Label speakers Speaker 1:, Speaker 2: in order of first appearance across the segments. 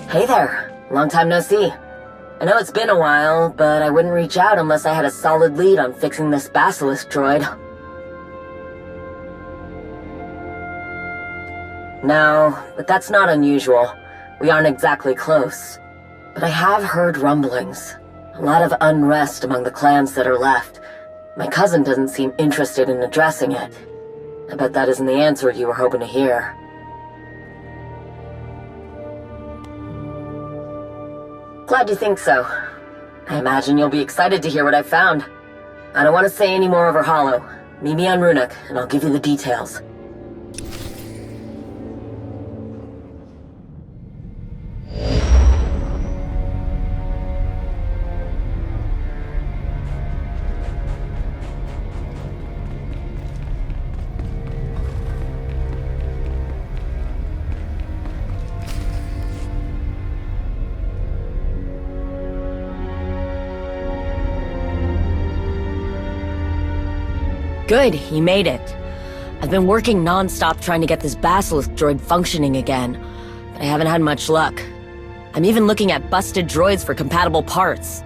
Speaker 1: Hey there. Long time no see. I know it's been a while, but I wouldn't reach out unless I had a solid lead on fixing this Basilisk droid. No, but that's not unusual. We aren't exactly close. But I have heard rumblings. A lot of unrest among the clans that are left. My cousin doesn't seem interested in addressing it. I bet that isn't the answer you were hoping to hear. Glad you think so. I imagine you'll be excited to hear what I found. I don't want to say any more over Holo. Meet me on Runuk, and I'll give you the details.
Speaker 2: Good, he made it. I've been working non-stop trying to get this Basilisk droid functioning again, but I haven't had much luck. I'm even looking at busted droids for compatible parts.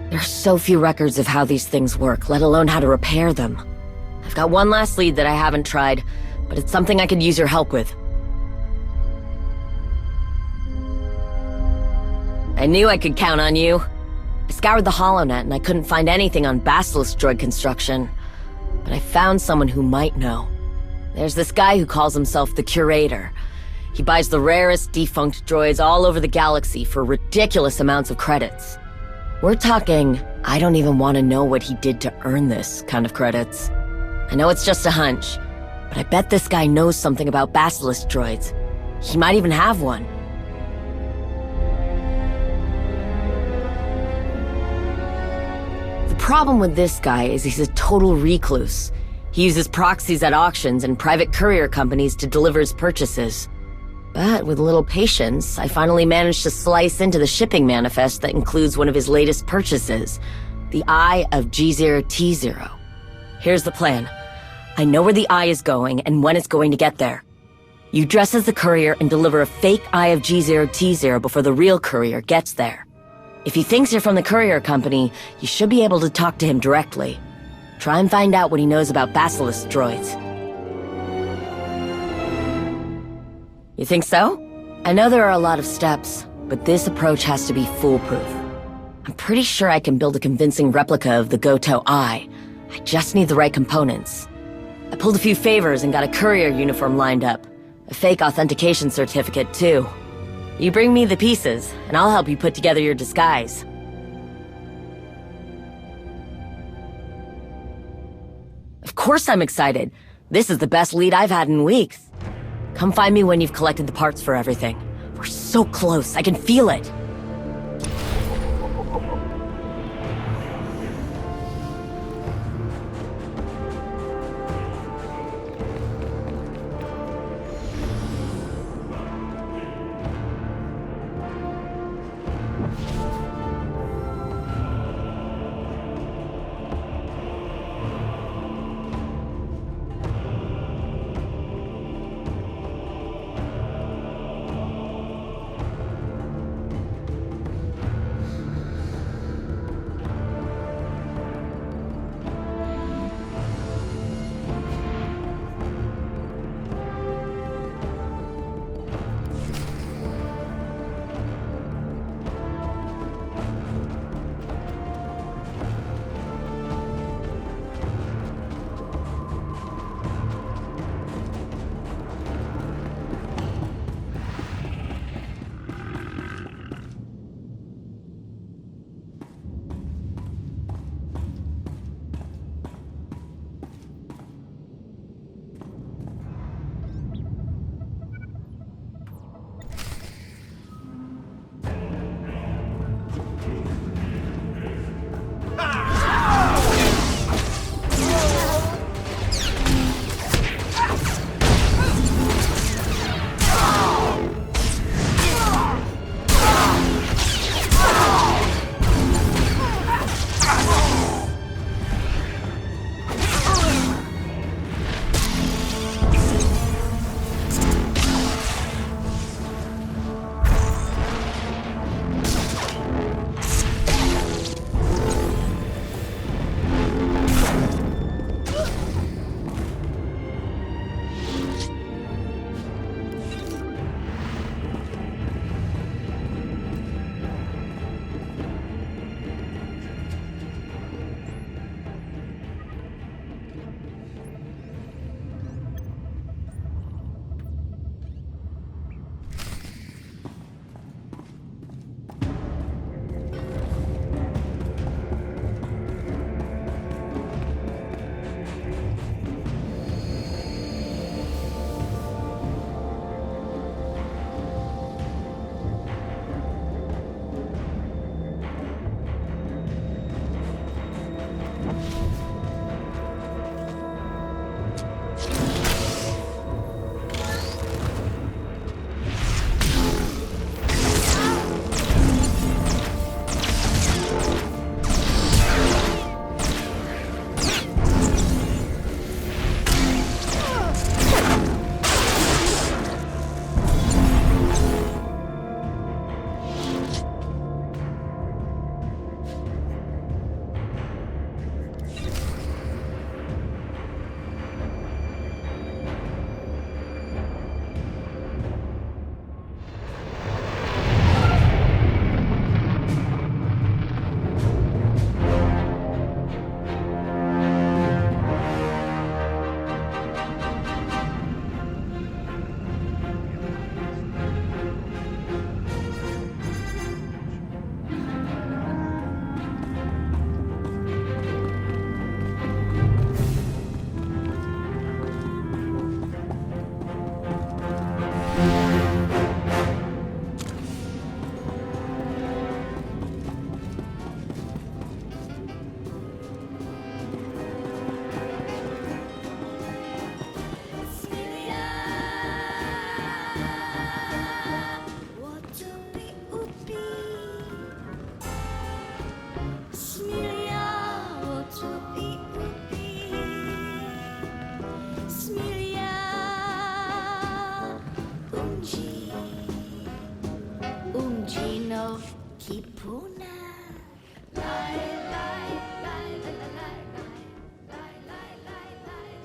Speaker 2: There are so few records of how these things work, let alone how to repair them. I've got one last lead that I haven't tried, but it's something I could use your help with. I knew I could count on you. I scoured the HoloNet and I couldn't find anything on Basilisk droid construction. But I found someone who might know. There's this guy who calls himself the Curator. He buys the rarest defunct droids all over the galaxy for ridiculous amounts of credits. We're talking, I don't even want to know what he did to earn this kind of credits. I know it's just a hunch, but I bet this guy knows something about Basilisk droids. He might even have one. The problem with this guy is he's a total recluse. He uses proxies at auctions and private courier companies to deliver his purchases. But with a little patience, I finally managed to slice into the shipping manifest that includes one of his latest purchases, the Eye of G0T0. Here's the plan. I know where the Eye is going and when it's going to get there. You dress as the courier and deliver a fake Eye of G0T0 before the real courier gets there. If he thinks you're from the courier company, you should be able to talk to him directly. Try and find out what he knows about Basilisk droids. You think so? I know there are a lot of steps, but this approach has to be foolproof. I'm pretty sure I can build a convincing replica of the Goto Eye. I just need the right components. I pulled a few favors and got a courier uniform lined up. A fake authentication certificate, too. You bring me the pieces, and I'll help you put together your disguise. Of course I'm excited. This is the best lead I've had in weeks. Come find me when you've collected the parts for everything. We're so close, I can feel it.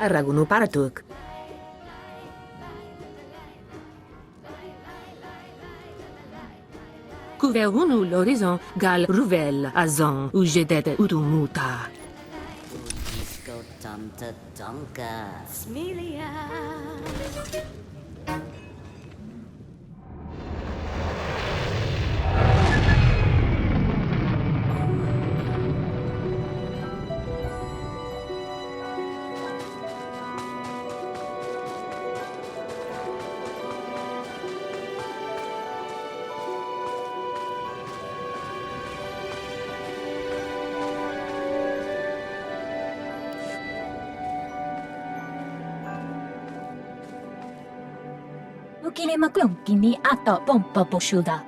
Speaker 3: Arragunu paratuk. Couverunu l'horizon gal ruvel azon ou jedete utumuta.
Speaker 4: Disco Tumta Tonka Smelia.
Speaker 5: Kini maklum kini atau pompa poshuda.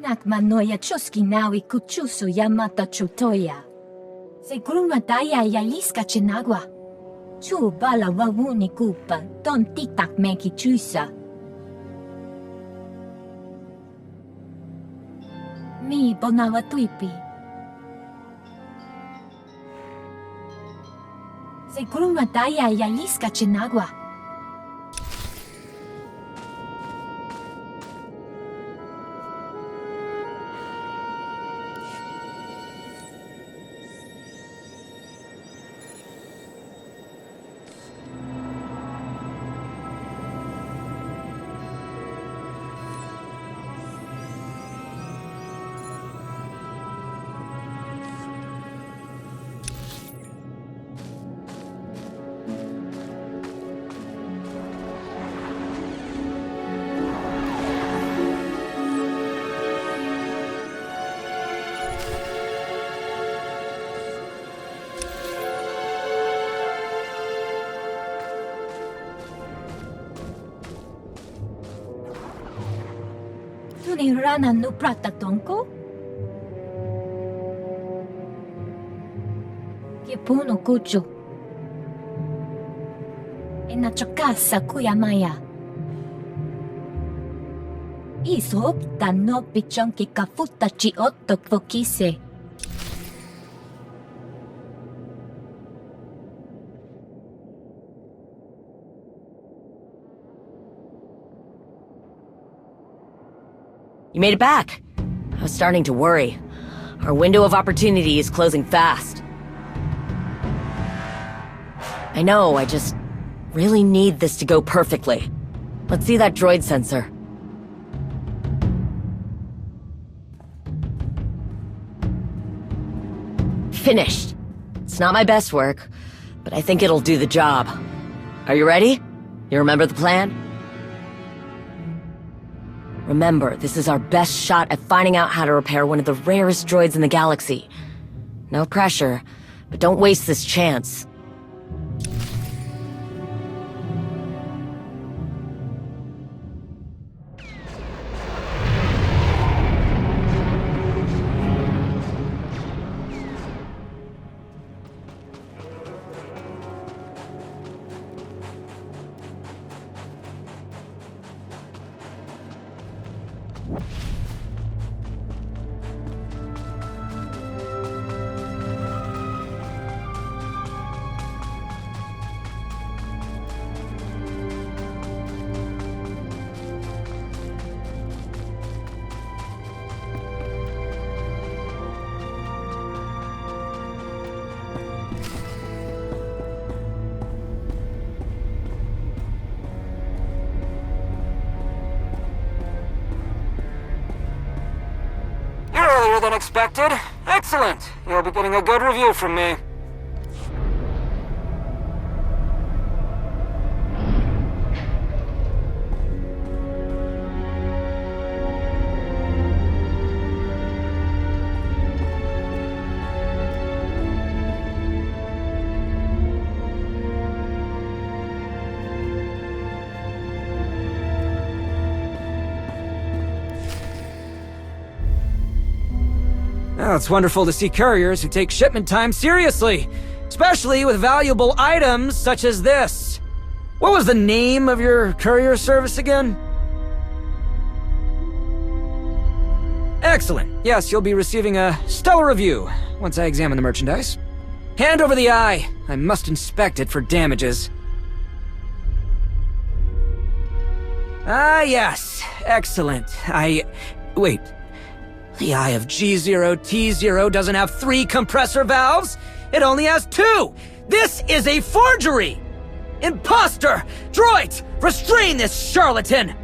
Speaker 5: Nakmanoya chuski nawi kuchusu yamata chutoya. Segruma daya yaliska chinagwa. Chu bala wawuni kupa don titak meki chusa. Mi bonawa tuipi. Segruma daya yaliska chinagwa. Tuni rana no prata tonko? Kipuno kucho. Inachokasa kuyamaya. Iso no pichon ki kafuta chi otto kvokise.
Speaker 2: You made it back. I was starting to worry. Our window of opportunity is closing fast. I know, I just really need this to go perfectly. Let's see that droid sensor. Finished. It's not my best work, but I think it'll do the job. Are you ready? You remember the plan? Remember, this is our best shot at finding out how to repair one of the rarest droids in the galaxy. No pressure, but don't waste this chance.
Speaker 6: Earlier than expected. Excellent. You'll be getting a good review from me.
Speaker 7: Well, it's wonderful to see couriers who take shipment time seriously, especially with valuable items such as this. What was the name of your courier service again? Excellent. Yes, you'll be receiving a stellar review once I examine the merchandise. Hand over the eye. I must inspect it for damages. Ah, yes. Excellent. Wait. The eye of G0T0 doesn't have 3 compressor valves. It only has 2. This is a forgery! Imposter! Droids! Restrain this charlatan!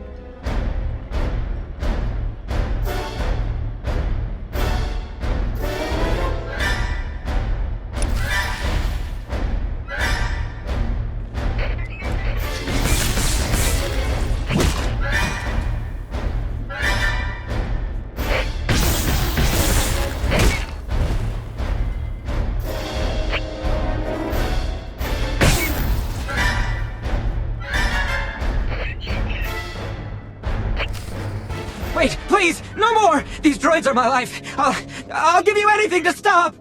Speaker 7: Wait, please, no more! These droids are my life. I'll give you anything to stop!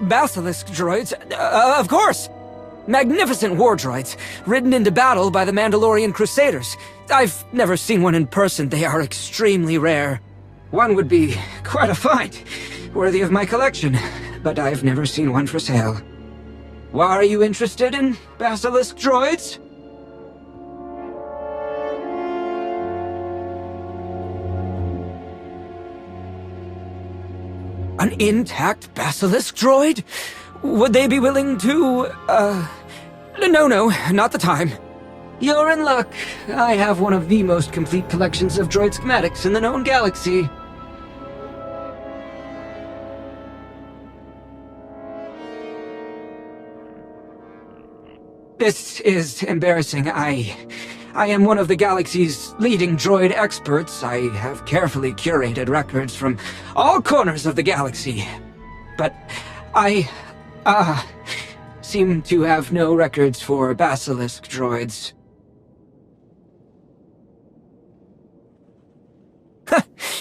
Speaker 7: Basilisk droids? Of course! Magnificent war droids, ridden into battle by the Mandalorian Crusaders. I've never seen one in person. They are extremely rare. One would be quite a find, worthy of my collection, but I've never seen one for sale. Why are you interested in Basilisk droids? An intact Basilisk droid? Would they be willing to, No, not the time. You're in luck. I have one of the most complete collections of droid schematics in the known galaxy. This is embarrassing. I am one of the galaxy's leading droid experts. I have carefully curated records from all corners of the galaxy. But I, seem to have no records for Basilisk droids.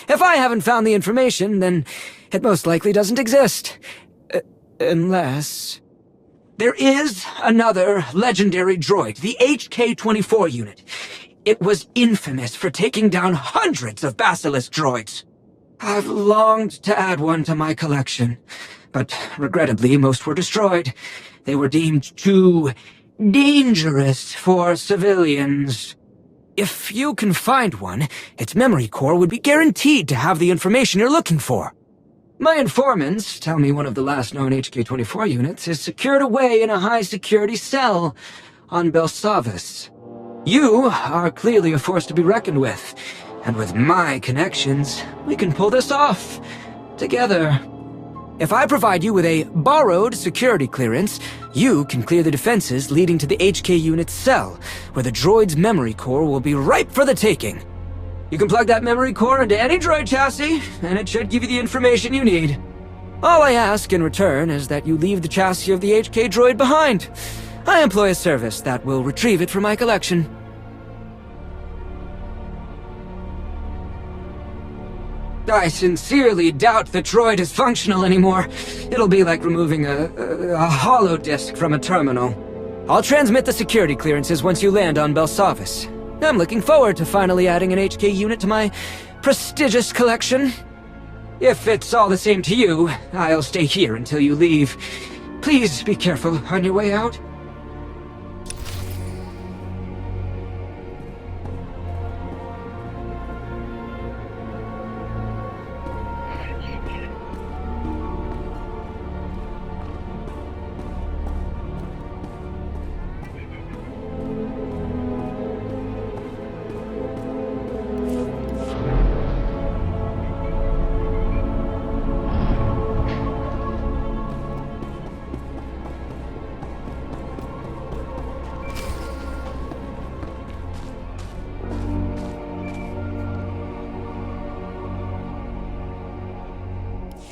Speaker 7: If I haven't found the information, then it most likely doesn't exist. Unless... There is another legendary droid, the HK-24 unit. It was infamous for taking down hundreds of Basilisk droids. I've longed to add one to my collection, but regrettably most were destroyed. They were deemed too dangerous for civilians. If you can find one, its memory core would be guaranteed to have the information you're looking for. My informants tell me one of the last known HK-24 units is secured away in a high-security cell on Belsavis. You are clearly a force to be reckoned with, and with my connections, we can pull this off together. If I provide you with a borrowed security clearance, you can clear the defenses leading to the HK unit's cell, where the droid's memory core will be ripe for the taking. You can plug that memory core into any droid chassis, and it should give you the information you need. All I ask in return is that you leave the chassis of the HK droid behind. I employ a service that will retrieve it from my collection. I sincerely doubt the droid is functional anymore. It'll be like removing a hollow disk from a terminal. I'll transmit the security clearances once you land on Belsavis. I'm looking forward to finally adding an HK unit to my prestigious collection. If it's all the same to you, I'll stay here until you leave. Please be careful on your way out.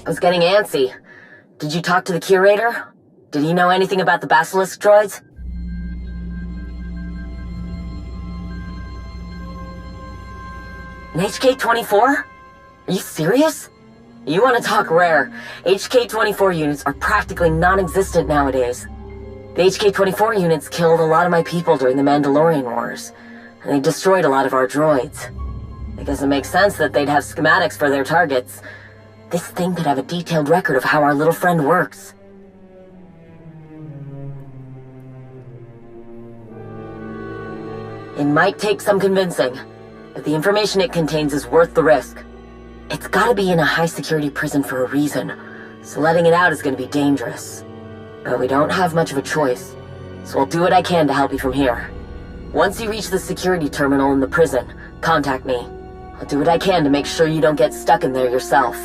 Speaker 1: I was getting antsy. Did you talk to the curator? Did he know anything about the Basilisk droids? An HK-24? Are you serious? You want to talk rare. HK-24 units are practically non-existent nowadays. The HK-24 units killed a lot of my people during the Mandalorian Wars. and they destroyed a lot of our droids. I guess it makes sense that they'd have schematics for their targets. This thing could have a detailed record of how our little friend works. It might take some convincing, but the information it contains is worth the risk. It's gotta be in a high-security prison for a reason, so letting it out is gonna be dangerous. But we don't have much of a choice, so I'll do what I can to help you from here. Once you reach the security terminal in the prison, contact me. I'll do what I can to make sure you don't get stuck in there yourself.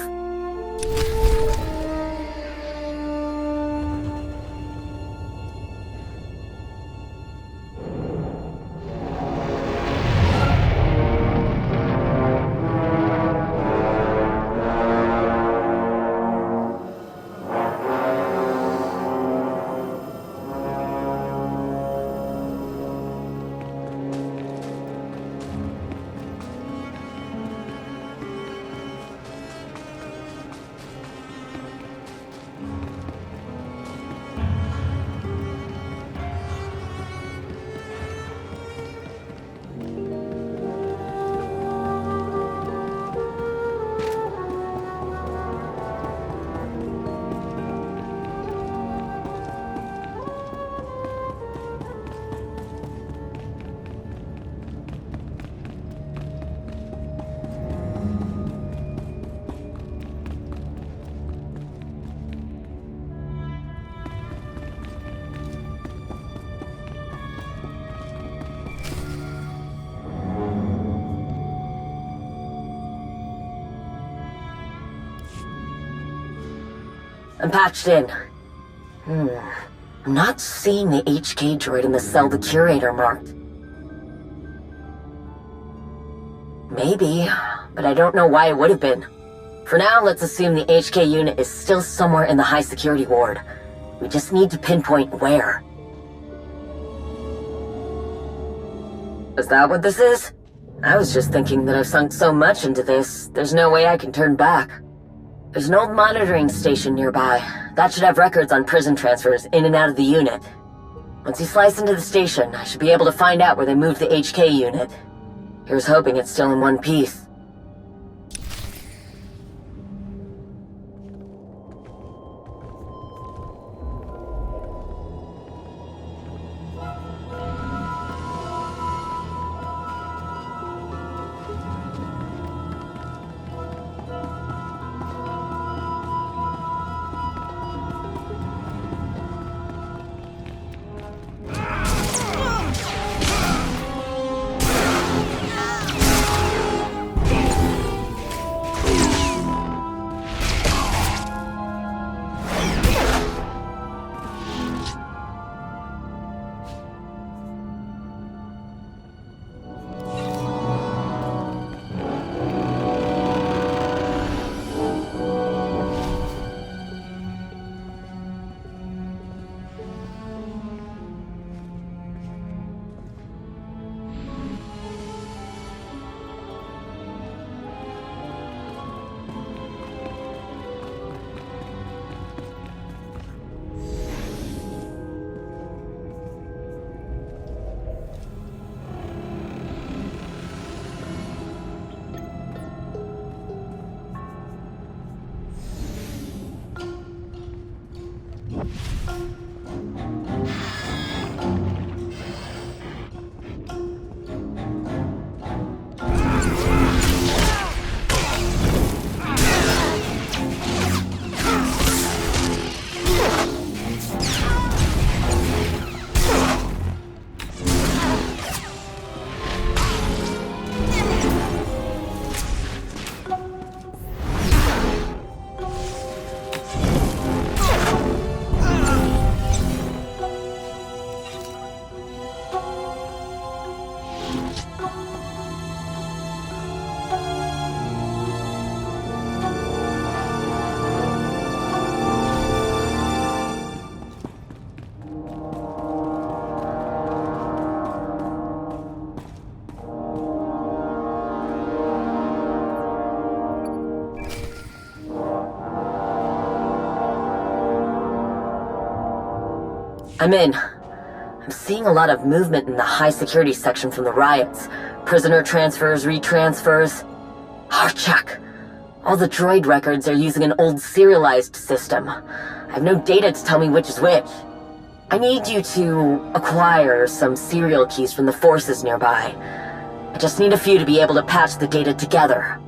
Speaker 1: I'm patched in. I'm not seeing the HK droid in the cell the Curator marked. Maybe, but I don't know why it would have been. For now, let's assume the HK unit is still somewhere in the high-security ward. We just need to pinpoint where. Is that what this is? I was just thinking that I've sunk so much into this, there's no way I can turn back. There's an old monitoring station nearby. That should have records on prison transfers in and out of the unit. Once you slice into the station, I should be able to find out where they moved the HK unit. Here's hoping it's still in one piece. I'm in. I'm seeing a lot of movement in the high security section from the riots. Prisoner transfers, retransfers. Oh, check. All the droid records are using an old serialized system. I have no data to tell me which is which. I need you to acquire some serial keys from the forces nearby. I just need a few to be able to patch the data together.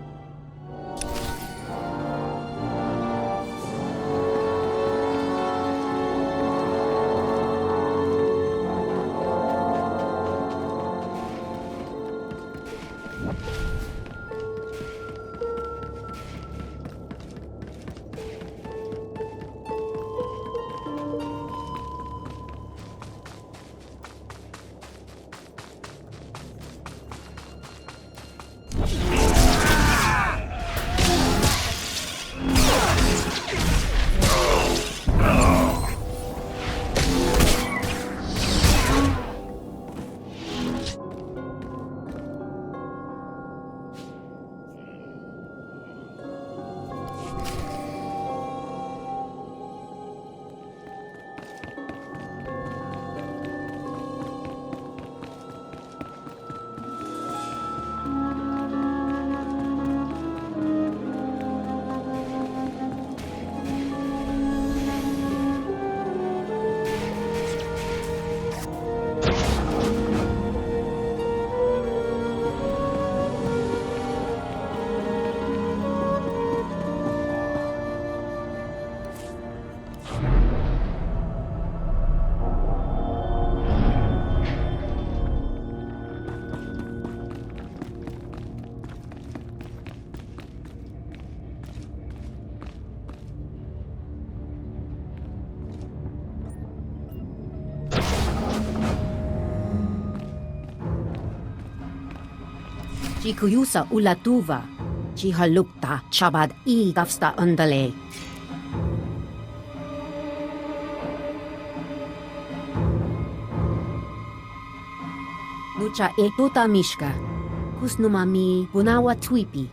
Speaker 8: Chikuyusa ulatuva, chihalukta chabad I gafsta undale. Nucha etuta mishka, kusnumami bunawa twipi.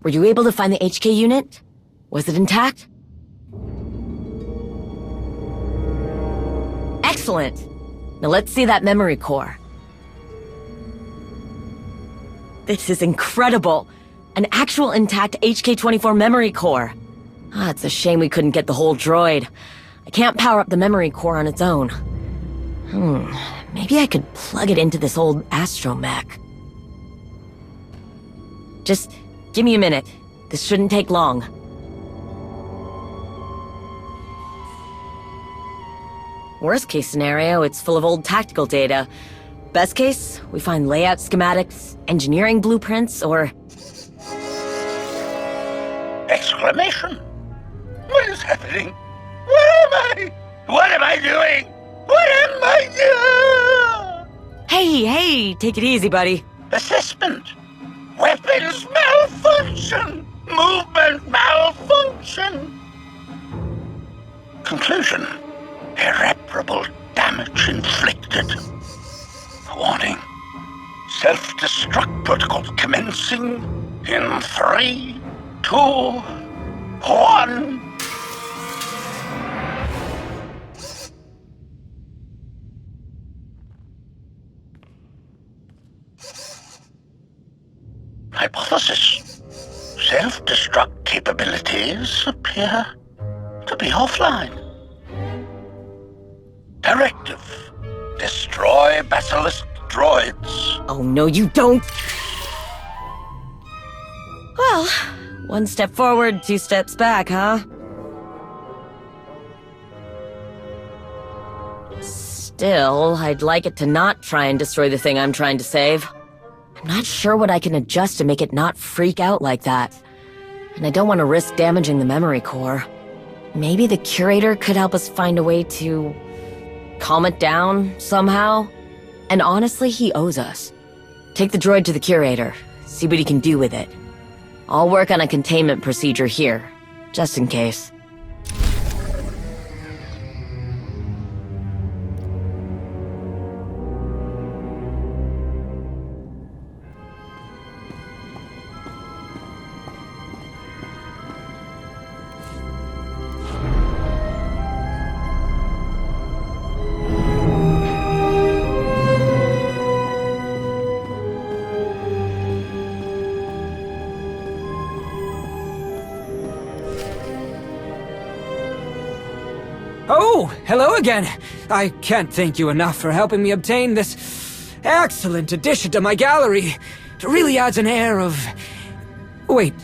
Speaker 2: Were you able to find the HK unit? Was it intact? Excellent! Now let's see that memory core. This is incredible! An actual intact HK-24 memory core. Ah, it's a shame we couldn't get the whole droid. I can't power up the memory core on its own. Maybe I could plug it into this old astromech. Just give me a minute. This shouldn't take long. Worst case scenario, it's full of old tactical data. Best case, we find layout schematics, engineering blueprints, or...
Speaker 9: Exclamation! What is happening? Where am I? What am I doing? What am I doing?
Speaker 2: Hey, take it easy, buddy.
Speaker 9: Assessment. Weapons malfunction. Movement malfunction. Conclusion. Irreparable damage inflicted. Warning. Self-destruct protocol commencing in 3, 2, 1. Hypothesis. Self-destruct capabilities appear to be offline. Directive. Destroy Basilisk droids.
Speaker 2: Oh, no, you don't! Well, one step forward, 2 steps back, huh? Still, I'd like it to not try and destroy the thing I'm trying to save. I'm not sure what I can adjust to make it not freak out like that. And I don't want to risk damaging the memory core. Maybe the curator could help us find a way to... calm it down, somehow? And honestly, he owes us. Take the droid to the curator, see what he can do with it. I'll work on a containment procedure here, just in case.
Speaker 7: Oh, hello again. I can't thank you enough for helping me obtain this excellent addition to my gallery. It really adds an air of... Wait,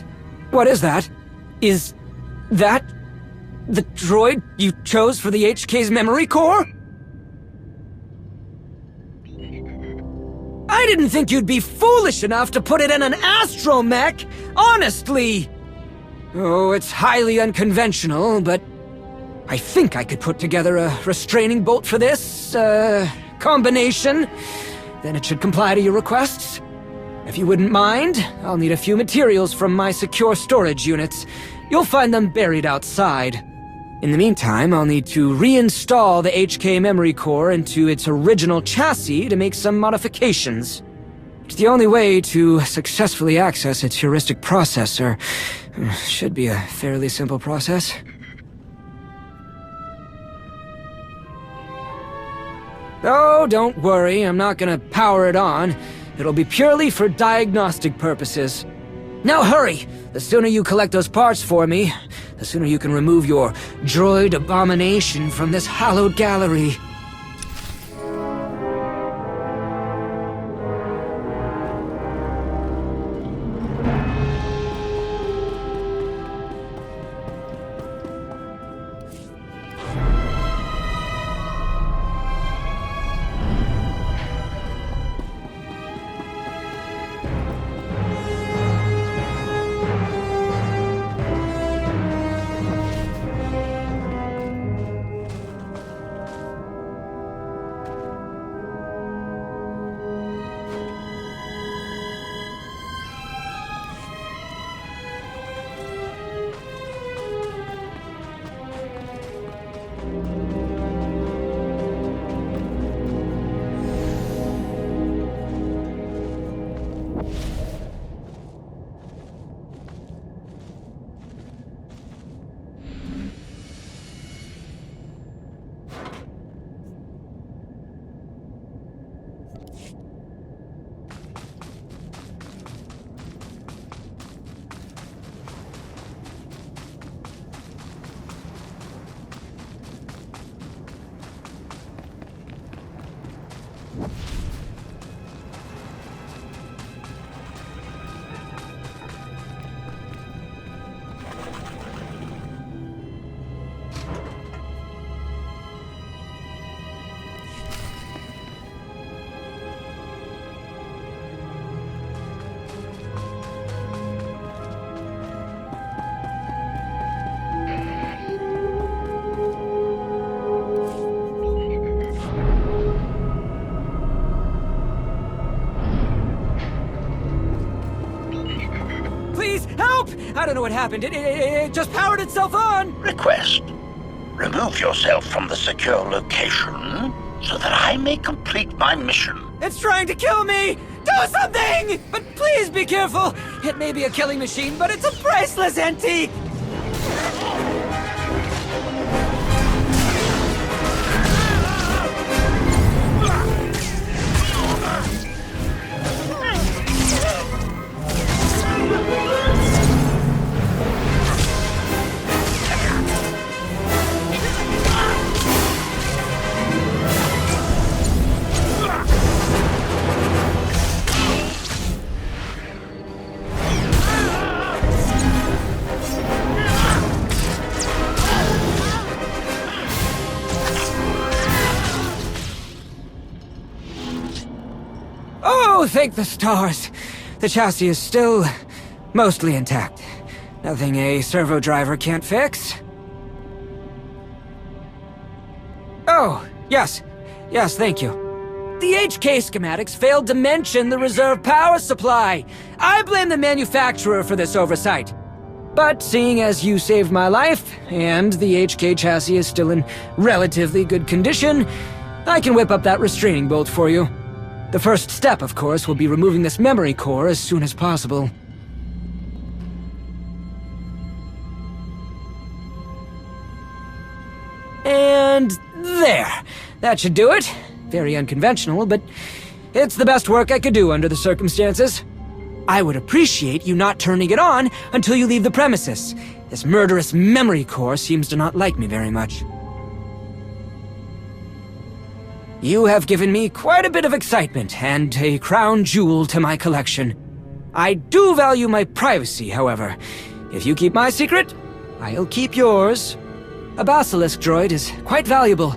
Speaker 7: what is that? Is that the droid you chose for the HK's memory core? I didn't think you'd be foolish enough to put it in an astromech, honestly! Oh, it's highly unconventional, but I think I could put together a restraining bolt for this, combination. Then it should comply to your requests. If you wouldn't mind, I'll need a few materials from my secure storage units. You'll find them buried outside. In the meantime, I'll need to reinstall the HK memory core into its original chassis to make some modifications. It's the only way to successfully access its heuristic processor. Should be a fairly simple process. Oh, don't worry, I'm not gonna power it on. It'll be purely for diagnostic purposes. Now hurry! The sooner you collect those parts for me, the sooner you can remove your droid abomination from this hallowed gallery. Please, help! I don't know what happened. It just powered itself on!
Speaker 9: Request. Remove yourself from the secure location so that I may complete my mission.
Speaker 7: It's trying to kill me! Do something! But please be careful! It may be a killing machine, but it's a priceless antique! Oh, thank the stars! The chassis is still mostly intact. Nothing a servo driver can't fix. Oh, yes. Yes, thank you. The HK schematics failed to mention the reserve power supply. I blame the manufacturer for this oversight. But seeing as you saved my life, and the HK chassis is still in relatively good condition, I can whip up that restraining bolt for you. The first step, of course, will be removing this memory core as soon as possible. And there! That should do it. Very unconventional, but it's the best work I could do under the circumstances. I would appreciate you not turning it on until you leave the premises. This murderous memory core seems to not like me very much. You have given me quite a bit of excitement and a crown jewel to my collection. I do value my privacy, however. If you keep my secret, I'll keep yours. A Basilisk droid is quite valuable.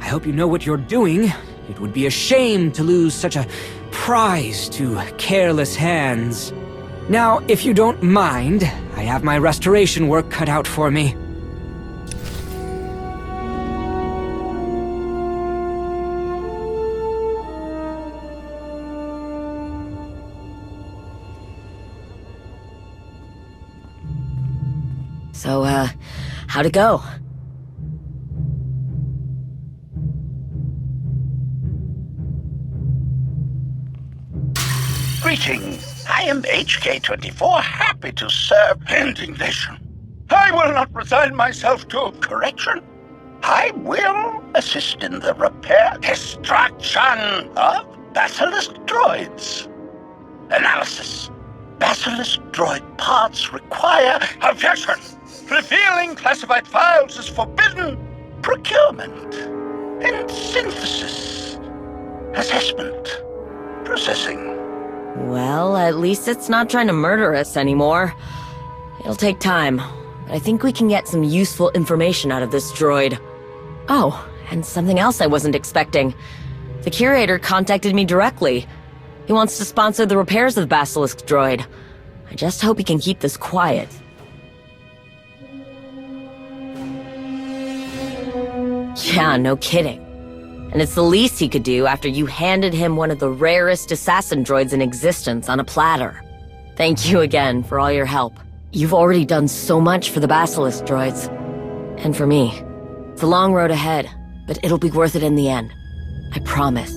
Speaker 7: I hope you know what you're doing. It would be a shame to lose such a prize to careless hands. Now, if you don't mind, I have my restoration work cut out for me.
Speaker 2: So, how'd it go?
Speaker 9: Greetings. I am HK-24, happy to serve. Indignation. I will not resign myself to correction. I will assist in the repair, destruction of Basilisk droids. Analysis. Basilisk droid parts require objection. Revealing classified files is forbidden. Procurement and synthesis. Assessment. Processing.
Speaker 2: Well, at least it's not trying to murder us anymore. It'll take time, but I think we can get some useful information out of this droid. Oh, and something else I wasn't expecting. The curator contacted me directly. He wants to sponsor the repairs of the Basilisk droid. I just hope he can keep this quiet. Yeah, no kidding. And it's the least he could do after you handed him one of the rarest assassin droids in existence on a platter. Thank you again for all your help. You've already done so much for the Basilisk droids. And for me. It's a long road ahead, but it'll be worth it in the end. I promise.